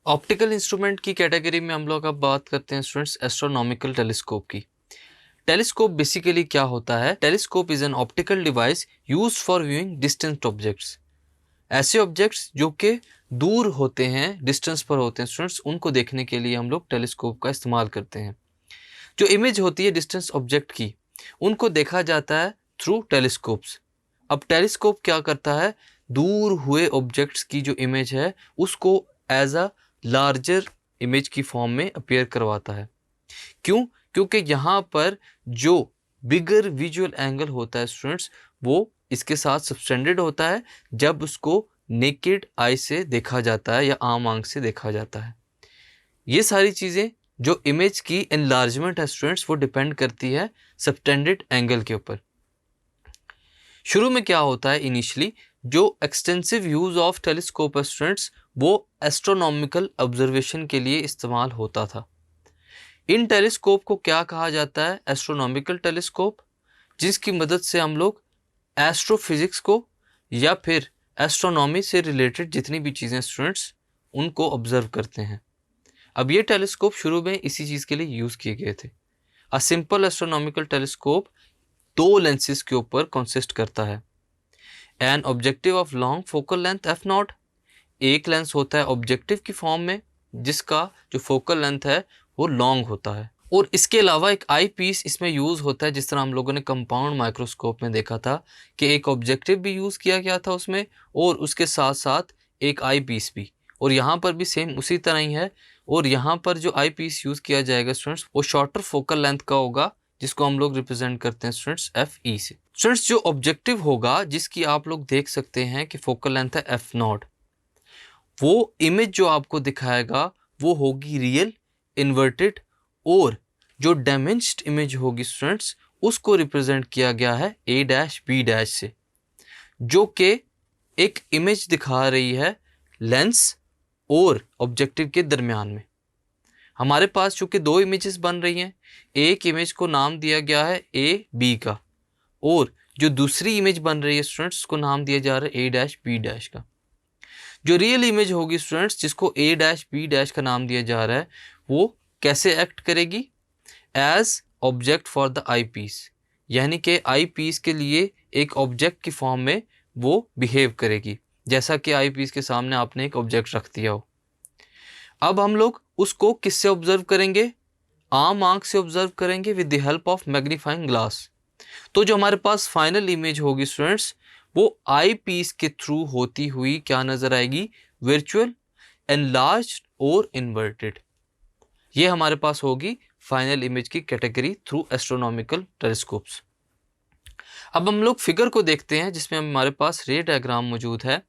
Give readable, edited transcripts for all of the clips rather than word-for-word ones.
Optical instrument की category में हम लोग अब बात करते हैं स्टूडेंट्स एस्ट्रोनॉमिकल टेलीस्कोप की। टेलीस्कोप बेसिकली क्या होता है? Telescope is an optical device used for viewing distant objects. ऐसे ऑब्जेक्ट्स जो कि दूर होते हैं, डिस्टेंस पर होते हैं स्टूडेंट्स, उनको देखने के लिए हम लोग टेलीस्कोप का इस्तेमाल करते हैं। जो इमेज होती है डिस्टेंस ऑब्जेक्ट की, उनको देखा जाता है थ्रू टेलीस्कोप्स। अब टेलीस्कोप क्या करता है? दूर हुए ऑब्जेक्ट्स की जो इमेज है उसको एज अ लार्जर इमेज की फॉर्म में अपीयर करवाता है। क्यों? क्योंकि यहाँ पर जो बिगर विजुअल एंगल होता है स्टूडेंट्स, वो इसके साथ सबस्टेंडेड होता है जब उसको नेकेड आई से देखा जाता है या आम आंख से देखा जाता है। ये सारी चीज़ें जो इमेज की एनलार्जमेंट है स्टूडेंट्स, वो डिपेंड करती है सबटेंडेड एंगल के ऊपर। शुरू में क्या होता है, इनिशियली जो एक्सटेंसिव यूज़ ऑफ टेलीस्कोप है स्टूडेंट्स, वो एस्ट्रोनॉमिकल ऑब्जर्वेशन के लिए इस्तेमाल होता था। इन टेलीस्कोप को क्या कहा जाता है? एस्ट्रोनॉमिकल टेलीस्कोप, जिसकी मदद से हम लोग एस्ट्रोफिजिक्स को या फिर एस्ट्रोनॉमी से रिलेटेड जितनी भी चीज़ें स्टूडेंट्स, उनको ऑब्जर्व करते हैं। अब ये टेलीस्कोप शुरू में इसी चीज़ के लिए यूज़ किए गए थे। A simple astronomical telescope 2 lenses के ऊपर कंसिस्ट करता है। An objective of long focal length F not, एक लेंस होता है ऑब्जेक्टिव की फॉर्म में जिसका जो फोकल लेंथ है वो लॉन्ग होता है, और इसके अलावा एक आई पीस इसमें यूज़ होता है। जिस तरह हम लोगों ने कंपाउंड माइक्रोस्कोप में देखा था कि एक ऑब्जेक्टिव भी यूज़ किया गया था उसमें, और उसके साथ साथ एक आई पीस भी, और यहाँ पर भी सेम उसी तरह ही है। और यहाँ पर जो आई पीस यूज़ किया जाएगा स्टूडेंट्स, वो शॉर्टर फोकल लेंथ का होगा, जिसको हम लोग रिप्रेजेंट करते हैं स्टूडेंट्स एफ ई से। स्टूडेंट्स जो ऑब्जेक्टिव होगा जिसकी आप लोग देख सकते हैं कि फोकल लेंथ है एफ नॉट, वो इमेज जो आपको दिखाएगा वो होगी रियल, इन्वर्टेड, और जो डैमेज्ड इमेज होगी स्टूडेंट्स उसको रिप्रेजेंट किया गया है ए डैश बी डैश से, जो कि एक इमेज दिखा रही है लेंस और ऑब्जेक्टिव के दरमियान में। हमारे पास चूंकि 2 इमेजेस बन रही हैं, एक इमेज को नाम दिया गया है ए बी का, और जो दूसरी इमेज बन रही है स्टूडेंट्स उसको नाम दिया जा रहा है ए डैश बी डैश का। जो रियल इमेज होगी स्टूडेंट्स, जिसको ए डैश बी डैश का नाम दिया जा रहा है, वो कैसे एक्ट करेगी? As object for the eyepiece, यानी कि आई पीस के लिए एक ऑब्जेक्ट की फॉर्म में वो बिहेव करेगी, जैसा कि आई पीस के सामने आपने एक ऑब्जेक्ट रख दिया हो। अब हम लोग उसको किससे ऑब्जर्व करेंगे? आम आंख से ऑब्जर्व करेंगे with the help of magnifying glass. तो जो हमारे पास फाइनल इमेज होगी स्टूडेंट्स, वो आई पीस के थ्रू होती हुई क्या नजर आएगी? वर्चुअल, एनलार्ज्ड और इन्वर्टेड। ये हमारे पास होगी फाइनल इमेज की कैटेगरी थ्रू एस्ट्रोनॉमिकल टेलीस्कोप्स। अब हम लोग फिगर को देखते हैं जिसमें हमारे पास रे डायग्राम मौजूद है।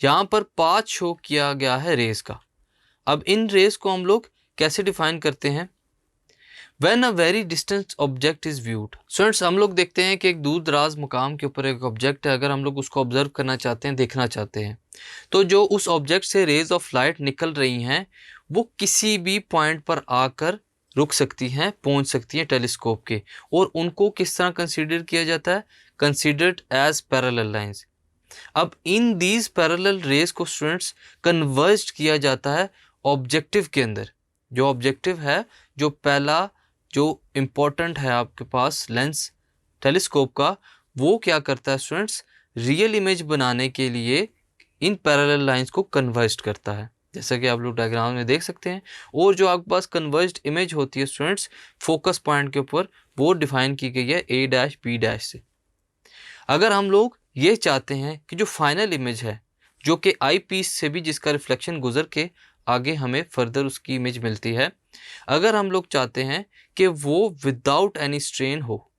यहाँ पर पाथ शो किया गया है रेस का। अब इन रेस को हम लोग कैसे डिफाइन करते हैं? When a very distant object is viewed, students हम लोग देखते हैं कि एक दूर दराज मुकाम के ऊपर एक ऑब्जेक्ट है। अगर हम लोग उसको ऑब्जर्व करना चाहते हैं, देखना चाहते हैं, तो जो उस ऑब्जेक्ट से रेज ऑफ लाइट निकल रही हैं वो किसी भी पॉइंट पर आकर रुक सकती हैं, पहुंच सकती हैं टेलीस्कोप के, और उनको किस तरह कंसीडर किया जाता है? Considered as parallel lines. अब इन दीज पैरेलल रेज को स्टूडेंट्स कन्वर्ज किया जाता है ऑब्जेक्टिव के अंदर। जो ऑब्जेक्टिव है, जो पहला जो इम्पोर्टेंट है आपके पास लेंस टेलीस्कोप का, वो क्या करता है स्टूडेंट्स? रियल इमेज बनाने के लिए इन पैरेलल लाइंस को कन्वर्ज करता है, जैसा कि आप लोग डायग्राम में देख सकते हैं। और जो आपके पास कन्वर्ज्ड इमेज होती है स्टूडेंट्स फोकस पॉइंट के ऊपर, वो डिफाइन की गई है ए डैश बी डैश से। अगर हम लोग ये चाहते हैं कि जो फाइनल इमेज है, जो कि आई पीस से भी जिसका रिफ्लेक्शन गुजर के आगे हमें फर्दर उसकी इमेज मिलती है, अगर हम लोग चाहते हैं कि वो विदाउट एनी स्ट्रेन हो,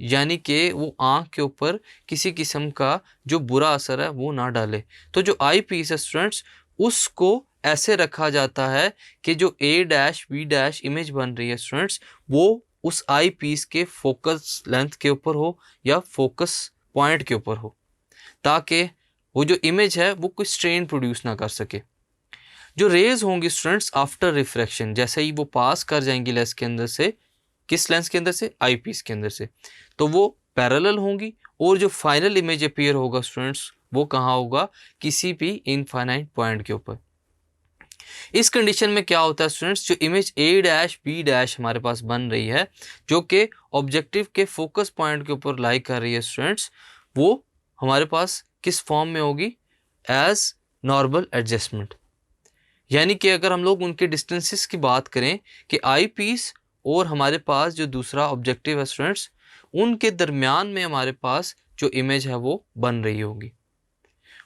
यानी कि वो आँख के ऊपर किसी किस्म का जो बुरा असर है वो ना डाले, तो जो आई पीस है स्टूडेंट्स उसको ऐसे रखा जाता है कि जो ए डैश बी डैश इमेज बन रही है स्टूडेंट्स, वो उस आई पीस के फोकस लेंथ के ऊपर हो या फोकस पॉइंट के ऊपर हो, ताकि वो जो इमेज है वो कोई स्ट्रेन प्रोड्यूस ना कर सके। जो रेज होंगी स्टूडेंट्स आफ्टर रिफ्रैक्शन, जैसे ही वो पास कर जाएंगी लेंस के अंदर से, किस लेंस के अंदर से? आई पीस के अंदर से, तो वो पैरेलल होंगी, और जो फाइनल इमेज अपीयर होगा स्टूडेंट्स वो कहाँ होगा? किसी भी इनफाइनाइट पॉइंट के ऊपर। इस कंडीशन में क्या होता है स्टूडेंट्स, जो image A dash B dash हमारे पास बन रही है जो कि ऑब्जेक्टिव के फोकस पॉइंट के ऊपर लाई कर रही है स्टूडेंट्स, वो हमारे पास किस फॉर्म में होगी, एज नॉर्मल एडजस्टमेंट। यानी कि अगर हम लोग उनके डिस्टेंसेस की बात करें कि आई पीस और हमारे पास जो दूसरा ऑब्जेक्टिव है स्टूडेंट्स, उनके दरमियान में हमारे पास जो इमेज है वो बन रही होगी।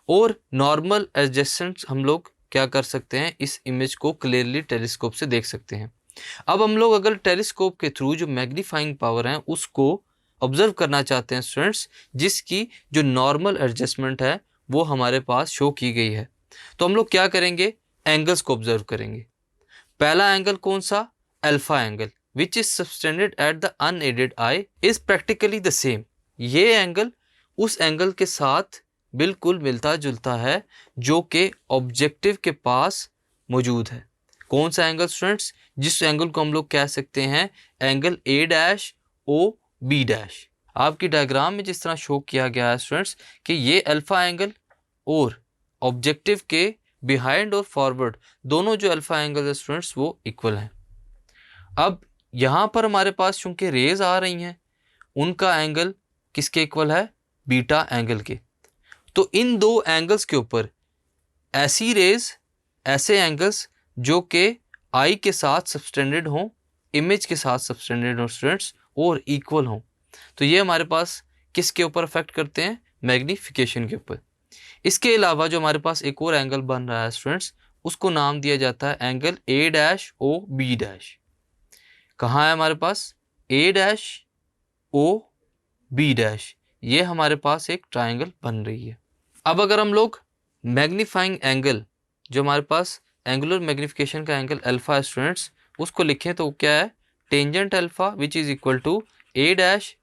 और नॉर्मल एडजस्टेंट हम लोग क्या कर सकते हैं, इस इमेज को क्लियरली टेलीस्कोप से देख सकते हैं। अब हम लोग अगर टेलीस्कोप के थ्रू जो मैग्नीफाइंग पावर है उसको ऑब्जर्व करना चाहते हैं स्टूडेंट्स, जिसकी जो नॉर्मल एडजस्टमेंट है वो हमारे पास शो की गई है, तो हम लोग क्या करेंगे, एंगल्स को ऑब्जर्व करेंगे। पहला एंगल कौन सा, alpha angle, which is subtended at the unaided I is practically the same. ये एंगल उस एंगल के साथ बिल्कुल मिलता जुलता है जो कि ऑब्जेक्टिव के पास मौजूद है। कौन सा एंगल स्टूडेंट्स, जिस एंगल को हम लोग कह सकते हैं angle A dash O B dash. आपकी डायग्राम में जिस तरह शो किया गया है स्टूडेंट्स कि ये अल्फा एंगल और ऑब्जेक्टिव के बिहाइंड और फॉरवर्ड दोनों जो अल्फा एंगल है स्टूडेंट्स वो इक्वल हैं। अब यहाँ पर हमारे पास चूंकि रेज आ रही हैं, उनका एंगल किसके इक्वल है, बीटा एंगल के। तो इन दो एंगल्स के ऊपर ऐसी रेज, ऐसे एंगल्स जो कि आई के साथ सबटेंडेड हों, इमेज के साथ सबटेंडेड हों स्टूडेंट्स और इक्वल हों, तो ये हमारे पास किसके ऊपर अफेक्ट करते हैं, मैग्नीफिकेशन के ऊपर। इसके अलावा जो हमारे पास एक और एंगल बन रहा है स्टूडेंट्स, उसको नाम दिया जाता है angle A dash O B dash. कहाँ है हमारे पास, A dash O B dash, ये हमारे पास एक ट्राइंगल बन रही है। अब अगर हम लोग मैग्नीफाइंग एंगल, जो हमारे पास एंगुलर मैग्नीफिकेशन का एंगल अल्फा स्टूडेंट्स, उसको लिखें तो क्या है, tangent alpha which is equal to A dash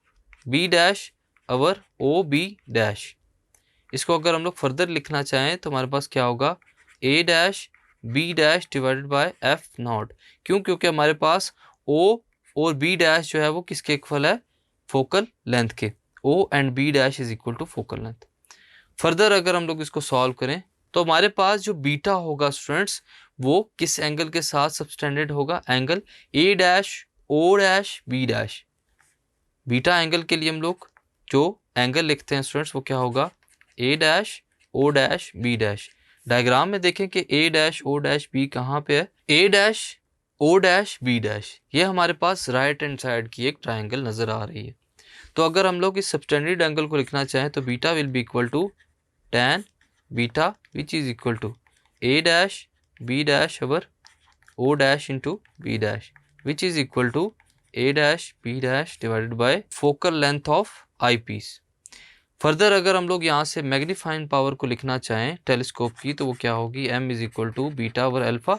B dash over O B dash. इसको अगर हम लोग फर्दर लिखना चाहें तो हमारे पास क्या होगा, A dash B dash divided by F nought. क्यों, क्योंकि हमारे पास ओ और बी डैश जो है वो किसके इक्वल है, फोकल लेंथ के। O and B dash is equal to focal length. Further अगर हम लोग इसको सॉल्व करें तो हमारे पास जो बीटा होगा स्टूडेंट्स वो किस एंगल के साथ सबटेंडेड होगा, angle A dash O dash B dash. Beta angle के लिए हम लोग जो एंगल लिखते हैं स्टूडेंट्स वो क्या होगा, A dash O dash B dash. Diagram में देखें कि A dash O dash B कहाँ पे है, A dash O dash B dash, ये हमारे पास राइट हैंड साइड की एक ट्राइंगल नजर आ रही है। तो अगर हम लोग इस सबटेंडेड एंगल को लिखना चाहें तो beta will be equal to tan beta which is equal to A dash B dash over O dash into B dash which is equal to A dash B dash divided by focal length of eyepiece. Further अगर हम लोग यहाँ से magnifying power को लिखना चाहें telescope की तो वो क्या होगी, m is equal to beta over alpha,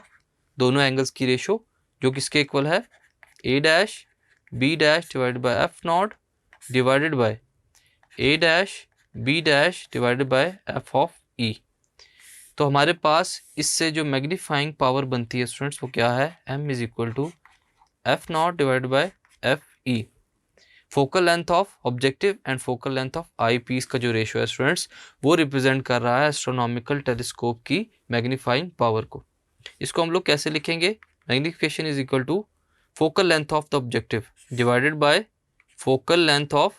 दोनों एंगल्स की रेशो जो किसके इक्वल है, A dash B dash divided by F not divided by A dash B dash divided by F of E. तो हमारे पास इससे जो मैग्नीफाइंग पावर बनती है स्टूडेंट्स वो क्या है, m is equal to F not divided by F E. Focal length of objective and focal length of eyepiece का जो रेशियो है स्टूडेंट्स वो रिप्रेजेंट कर रहा है एस्ट्रोनॉमिकल टेलीस्कोप की मैग्नीफाइंग पावर को। इसको हम लोग कैसे लिखेंगे, magnification is equal to focal length of the objective divided by focal length of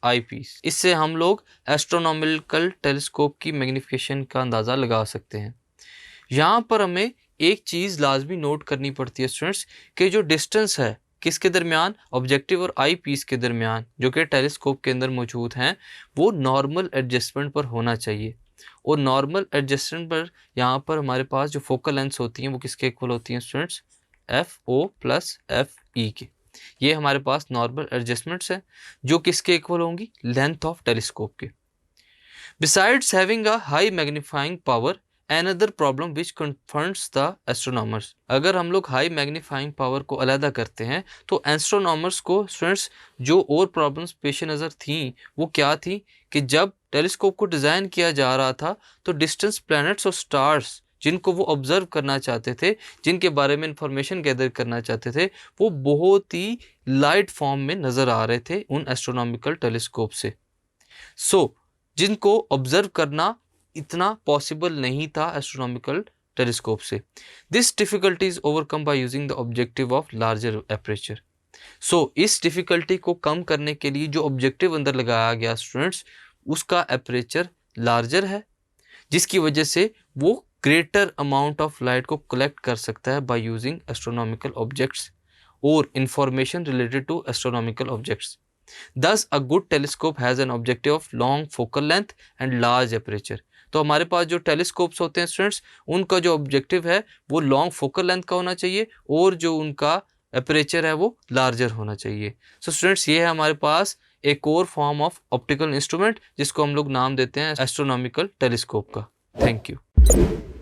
eyepiece. इससे हम लोग एस्ट्रोनॉमिकल टेलीस्कोप की मैग्नीफिकेशन का अंदाज़ा लगा सकते हैं। यहाँ पर हमें एक चीज़ लाजमी नोट करनी पड़ती है स्टूडेंट्स कि जो डिस्टेंस है किसके दरमियान, ऑब्जेक्टिव और आई पीस के दरमियान जो कि टेलीस्कोप के अंदर मौजूद हैं, वो नॉर्मल एडजस्टमेंट पर होना चाहिए। और नॉर्मल एडजस्टमेंट पर यहाँ पर हमारे पास जो फोकल लेंथ्स होती हैं वो किसके इक्वल होती हैं students, F O plus F E के। ये हमारे पास नॉर्मल एडजस्टमेंट्स हैं जो किसके इक्वल होंगी, लेंथ ऑफ टेलीस्कोप के। Besides having a high magnifying power another problem which confronts the astronomers। अगर हम लोग हाई मैग्नीफाइंग पावर को अलहदा करते हैं तो एस्ट्रोनॉमर्स को स्टूडेंट्स जो और प्रॉब्लम्स पेश नज़र थी वो क्या थी कि जब टेलीस्कोप को डिज़ाइन किया जा रहा था तो डिस्टेंस प्लैनेट्स और स्टार्स जिनको वो ऑब्जर्व करना चाहते थे, जिनके बारे में इंफॉर्मेशन गैदर करना चाहते थे, वो बहुत ही लाइट फॉर्म में नज़र आ रहे थे उन एस्ट्रोनॉमिकल टेलीस्कोप से। जिनको ऑब्जर्व करना इतना पॉसिबल नहीं था एस्ट्रोनॉमिकल टेलीस्कोप से। This difficulty is overcome by using the objective of larger aperture. So इस डिफिकल्टी को कम करने के लिए जो ऑब्जेक्टिव अंदर लगाया गया स्टूडेंट्स, उसका एपरेचर लार्जर है, जिसकी वजह से वो ग्रेटर अमाउंट ऑफ लाइट को कलेक्ट कर सकता है बाय यूजिंग एस्ट्रोनॉमिकल ऑब्जेक्ट्स और information related to astronomical objects. Thus, a good telescope has an objective of long focal length and large aperture. तो हमारे पास जो टेलीस्कोप्स होते हैं स्टूडेंट्स, उनका जो ऑब्जेक्टिव है वो लॉन्ग फोकल लेंथ का होना चाहिए और जो उनका एपरेचर है वो लार्जर होना चाहिए। सो स्टूडेंट्स, ये है हमारे पास एक और फॉर्म ऑफ ऑप्टिकल इंस्ट्रूमेंट जिसको हम लोग नाम देते हैं एस्ट्रोनॉमिकल टेलीस्कोप का। Thank you.